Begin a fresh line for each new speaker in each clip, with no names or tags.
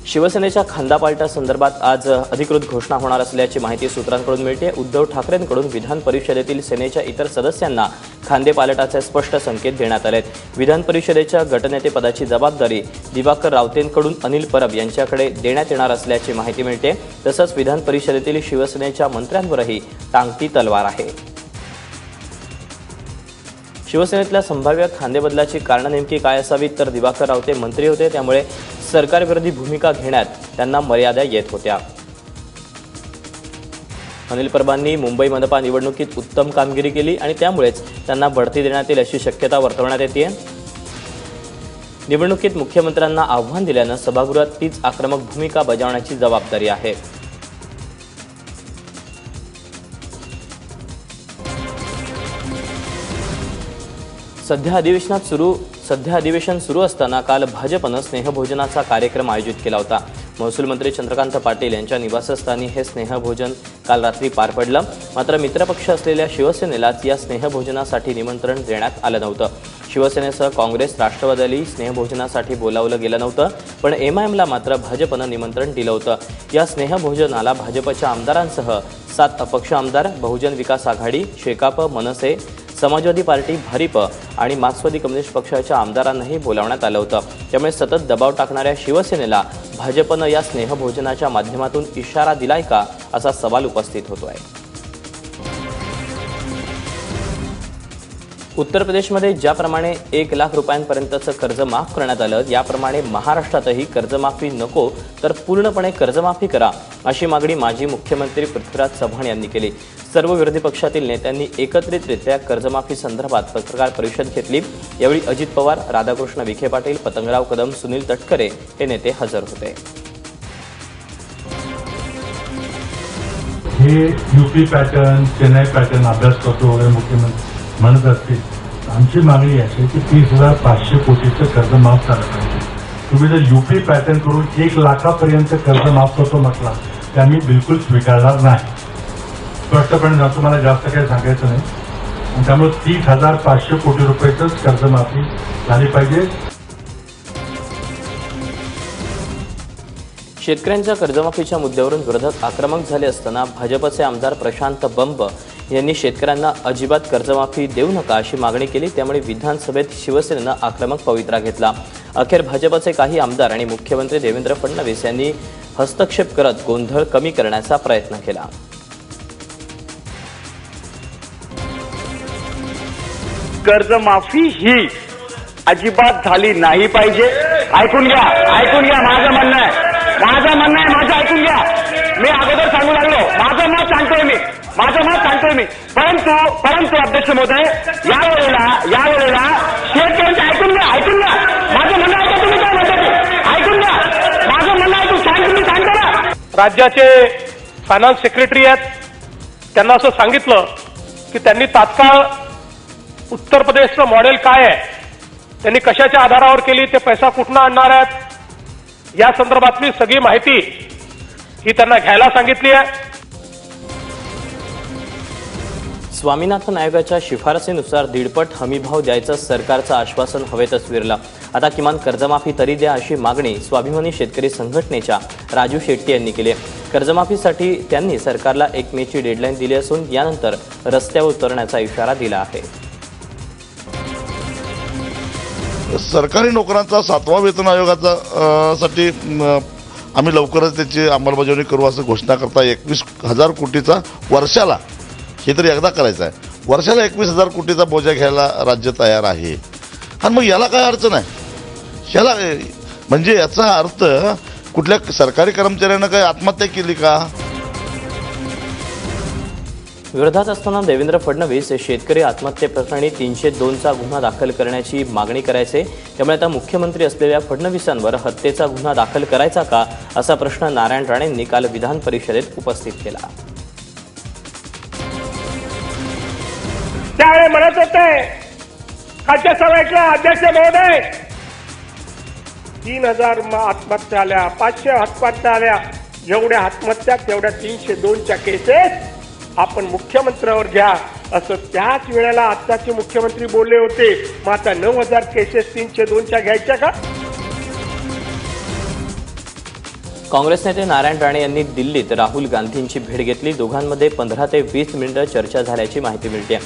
शिवसेनेच्या खांदापालटा संदर्भात आज अधिकृत घोषणा होणार असल्याची माहिती सूत्रांकडून मिळते। उद्धव ठाकरेंकडून विधान परिषदेतील सेनेच्या इतर सदस्यांना खांदेपालटाचे स्पष्ट संकेत देण्यात आलेत। विधान परिषदेच्या गटनेतेपदाची जबाबदारी दिवाकर रावतेंकडून अनिल परब यांच्याकडे देण्यात येणार असल्याची माहिती मिळते। तसंच विधान परिषदेतील शिवसेनेच्या मंत्र्यांवरही टांगती तलवार आहे। शिवसेनेतल्या संभाव्य खांदेबदलाची कारणं नेमकी काय असावीत तर दिवाकर रावते मंत्री होते, त्यामुळे सरकारविरोधी भूमिका घेण्यात त्यांना मर्यादा येत होत्या। अनिल परबांनी मुंबई मनपा निवडणुकीत उत्तम कामगिरी केली आणि त्यामुळेच त्यांना बढती देण्यात येईल अशी शक्यता वर्तवण्यात येते। निवडणुकीत मुख्यमंत्र्यांना आव्हान दिल्यानं सभागृहात तीच आक्रमक भूमिका बजावण्याची जबाबदारी आहे। सध्या अधिवेशन सुरू असताना काल भाजपनं स्नेहभोजनाचा कार्यक्रम आयोजित केला होता। महसूल मंत्री चंद्रकांत पाटील यांच्या निवासस्थानी हे स्नेहभोजन काल रात्री पार पडलं। मात्र मित्रपक्ष असलेल्या शिवसेनेलाच या स्नेहभोजनासाठी निमंत्रण देण्यात आलं नव्हतं। शिवसेनेसह काँग्रेस, राष्ट्रवादीला स्नेहभोजनासाठी बोलावलं गेलं नव्हतं, पण एमआयएमला मात्र भाजपनं निमंत्रण दिलं होतं। या स्नेहभोजनाला भाजपच्या आमदारांसह 7 अपक्ष आमदार, बहुजन विकास आघाडी, शेकाप, मनसे, समाजवादी पार्टी, भारिप आणि मार्क्सवादी कम्युनिस्ट पक्षाच्या आमदारांनाही बोलावण्यात आलं होतं। त्यामुळे सतत दबाव टाकणाऱ्या शिवसेनेला भाजपनं या स्नेहभोजनाच्या माध्यमातून इशारा दिलाय का असा सवाल उपस्थित होतोय। उत्तर प्रदेशमध्ये ज्याप्रमाणे 1 लाख रुपयांपर्यंतचं कर्ज माफ करण्यात आलं, याप्रमाणे महाराष्ट्रातही कर्जमाफी नको तर पूर्णपणे कर्जमाफी करा अशी मागणी माजी मुख्यमंत्री पृथ्वीराज चव्हाण यांनी केली। सर्व विरोधी पक्षातील नेत्यांनी एकत्रितरित्या कर्जमाफी संदर्भात पत्रकार परिषद घेतली। यावेळी अजित पवार, राधाकृष्ण विखे पाटील, पतंगराव कदम, सुनील तटकरे हे नेते हजर होते।
हे यूपी पॅटर्न, चेन्नई पॅटर्न अभ्यास करतो वगैरे मुख्यमंत्री म्हणत असतील। आमची मागणी अशी की 30,500 कोटीचं कर्ज माफ झालं पाहिजे। तुम्ही जर यूपी पॅटर्न करून 1 लाखापर्यंत कर्ज माफ करतो म्हटला तर आम्ही बिलकुल स्वीकारणार नाही। स्पष्टपणे जातो, मला जास्त काही सांगायचं नाही। आणि त्यामुळे 30,500 कोटी रुपयाचंच कर्जमाफी झाली पाहिजे।
शेतकऱ्यांच्या कर्जमाफीच्या मुद्द्यावरून विरोधक आक्रमक झाले असताना भाजपचे आमदार प्रशांत बंब यांनी शेतकऱ्यांना अजिबात कर्जमाफी देऊ नका अशी मागणी केली। त्यामुळे विधानसभेत शिवसेनेनं आक्रमक पवित्रा घेतला। अखेर भाजपचे काही आमदार आणि मुख्यमंत्री देवेंद्र फडणवीस यांनी हस्तक्षेप करत गोंधळ कमी करण्याचा प्रयत्न केला।
कर्जमाफी ही अजिबात झाली नाही पाहिजे। ऐकून घ्या माझं म्हणणं आहे, माझं ऐकून घ्या। मी अगोदर सांगू लागलो, माझं मत सांगतोय मी। परंतु अध्यक्ष महोदय, यावेळेला शेतकऱ्यांचं ऐकून घ्या। माझं म्हणणं ऐका, तुम्ही काय म्हणता ऐकून घ्या। माझं म्हणणं ऐकून तुम्ही सांगता ना।
राज्याचे फायनान्स सेक्रेटरी आहेत, त्यांना असं सांगितलं की त्यांनी तात्काळ उत्तर प्रदेशचं मॉडेल काय आहे, त्यांनी कशाच्या आधारावर केली, ते पैसा कुठून आणणार आहेत, या संदर्भातली सगळी माहिती ही त्यांना घ्यायला सांगितली आहे।
स्वामीनाथन आयोगाच्या शिफारसीनुसार 1.5 हमीभाव द्यायचं सरकारचं आश्वासन हवेतच विरलं। आता किमान कर्जमाफी तरी द्या अशी मागणी स्वाभिमानी शेतकरी संघटनेच्या राजू शेट्टी यांनी केली। कर्जमाफीसाठी त्यांनी सरकारला 1 मेची डेडलाईन दिली असून यानंतर रस्त्यावर उतरण्याचा इशारा दिला आहे।
सरकारी नोकरांचा 7वा वेतन आयोगाचा साठी आम्ही लवकरच त्याची अंमलबजावणी करू असं घोषणा करता 21,000 कोटीचा वर्षाला, हे तरी एकदा करायचं आहे, वर्षाला 21,000 कोटीचा बोजा घ्यायला राज्य तयार आहे। आणि मग याला काय अडचण आहे? याला म्हणजे याचा अर्थ कुठल्या सरकारी कर्मचाऱ्यानं काय आत्महत्या केली का?
विरोधात असताना देवेंद्र फडणवीस शेतकरी आत्महत्येप्रकरणी 302चा गुन्हा दाखल करण्याची मागणी करायचे। त्यामुळे आता मुख्यमंत्री असलेल्या फडणवीसांवर हत्येचा गुन्हा दाखल करायचा का असा प्रश्न नारायण राणेंनी काल विधान परिषदेत उपस्थित केला।
त्यावेळी म्हणत होते खाद्य सभेतला अध्यक्ष महोदय, 3,000 आत्महत्या आल्या, 500 आत्महत्या आल्या, जेवढ्या आत्महत्या तेवढ्या 302च्या केसेस आपण मुख्यमंत्र्यावर घ्या, असं त्याच वेळेला आत्ताचे मुख्यमंत्री बोलले होते। मग आता 9,000 केसेस 302च्या घ्यायच्या का?
काँग्रेस नेते नारायण राणे यांनी दिल्लीत राहुल गांधींची भेट घेतली। दोघांमध्ये 15 ते 20 मिनिटं चर्चा झाल्याची माहिती मिळते।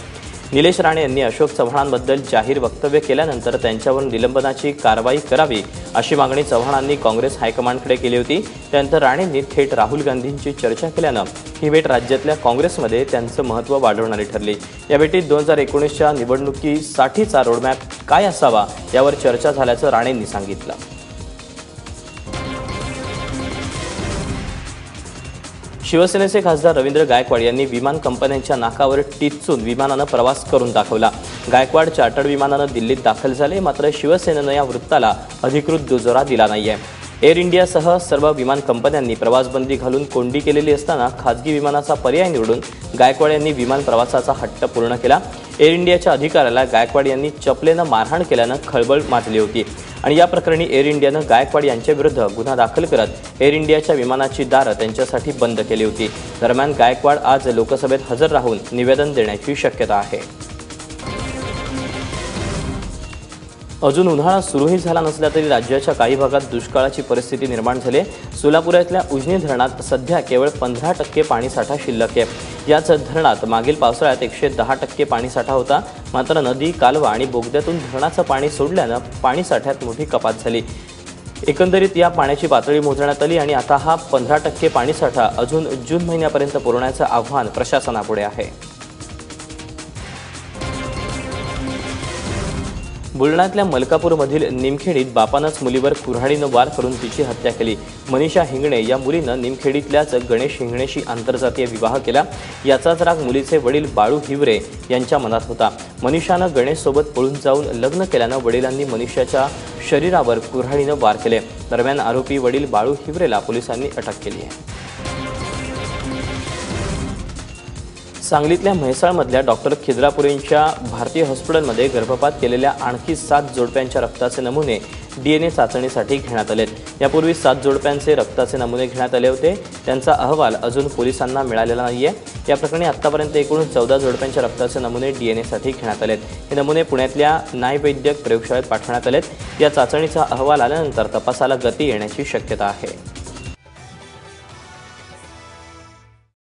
निलेश राणे यांनी अशोक चव्हाणांबद्दल जाहीर वक्तव्य केल्यानंतर त्यांच्यावर निलंबनाची कारवाई करावी अशी मागणी चव्हाणांनी काँग्रेस हायकमांडकडे केली होती। त्यानंतर राणेंनी थेट राहुल गांधींची चर्चा केल्यानं ही भेट राज्यातल्या काँग्रेसमध्ये त्यांचं महत्त्व वाढवणारी ठरली। या भेटीत 2019च्या निवडणुकीसाठीचा रोडमॅप काय असावा यावर चर्चा झाल्याचं राणेंनी सांगितलं। शिवसेनेचे खासदार रवींद्र गायकवाड यांनी विमान कंपन्यांच्या नाकावर टिच्चून विमानानं प्रवास करून दाखवला। गायकवाड चार्टर्ड विमानानं दिल्लीत दाखल झाले, मात्र शिवसेनेनं या वृत्ताला अधिकृत दुजोरा दिला नाहीये। एअर इंडियासह सर्व विमान कंपन्यांनी प्रवासबंदी घालून कोंडी केलेली असताना खासगी विमानाचा पर्याय निवडून गायकवाड यांनी विमान प्रवासाचा हट्ट पूर्ण केला। एअर इंडियाच्या अधिकाऱ्याला गायकवाड यांनी चपलेनं मारहाण केल्यानं खळबळ माजली होती आणि या प्रकरणी एअर इंडियानं गायकवाड यांच्याविरुद्ध गुन्हा दाखल करत एअर इंडियाच्या विमानाची दारं त्यांच्यासाठी बंद केली होती। दरम्यान गायकवाड आज लोकसभेत हजर राहून निवेदन देण्याची शक्यता आहे। अजून उन्हाळा सुरूही झाला नसला तरी राज्याच्या काही भागात दुष्काळाची परिस्थिती निर्माण झाली। सोलापुरातल्या उजनी धरणात सध्या केवळ 15% पाणीसाठा शिल्लक आहे। याच धरणात मागील पावसाळ्यात 110% पाणीसाठा होता, मात्र नदी, कालवा आणि बोगद्यातून धरणाचं पाणी सोडल्यानं पाणीसाठ्यात मोठी कपात झाली। एकंदरीत या पाण्याची पातळी मोजण्यात आली आणि आता हा 15% पाणीसाठा अजून जून महिन्यापर्यंत पुरवण्याचं आव्हान प्रशासनापुढे आहे। बुलढाण्यातल्या मलकापूरमधील निमखेडीत बापानंच मुलीवर कुऱ्हाडीनं वार करून तिची हत्या केली। मनीषा हिंगणे या मुलीनं निमखेडीतल्याच गणेश हिंगणेशी आंतरजातीय विवाह केला। याचाच राग मुलीचे वडील बाळू हिवरे यांच्या मनात होता। मनीषानं गणेशसोबत पळून जाऊन लग्न केल्यानं वडिलांनी मनीषाच्या शरीरावर कुऱ्हाडीनं वार केले। दरम्यान आरोपी वडील बाळू हिवरेला पोलिसांनी अटक केली आहे। सांगलीतल्या म्हैसाळमधल्या डॉक्टर खिद्रापुरेंच्या भारतीय हॉस्पिटलमध्ये गर्भपात केलेल्या आणखी 7 जोडप्यांच्या रक्ताचे नमुने DNA चाचणीसाठी घेण्यात आलेत। यापूर्वी 7 जोडप्यांचे रक्ताचे नमुने घेण्यात आले होते, त्यांचा अहवाल अजून पोलिसांना मिळालेला नाहीये। या प्रकरणी आतापर्यंत एकूण 14 जोडप्यांच्या रक्ताचे नमुने DNA साठी घेण्यात आलेत। हे नमुने पुण्यातल्या न्यायवैद्यक प्रयोगशाळेत पाठवण्यात आलेत। या चाचणीचा अहवाल आल्यानंतर तपासाला गती येण्याची शक्यता आहे।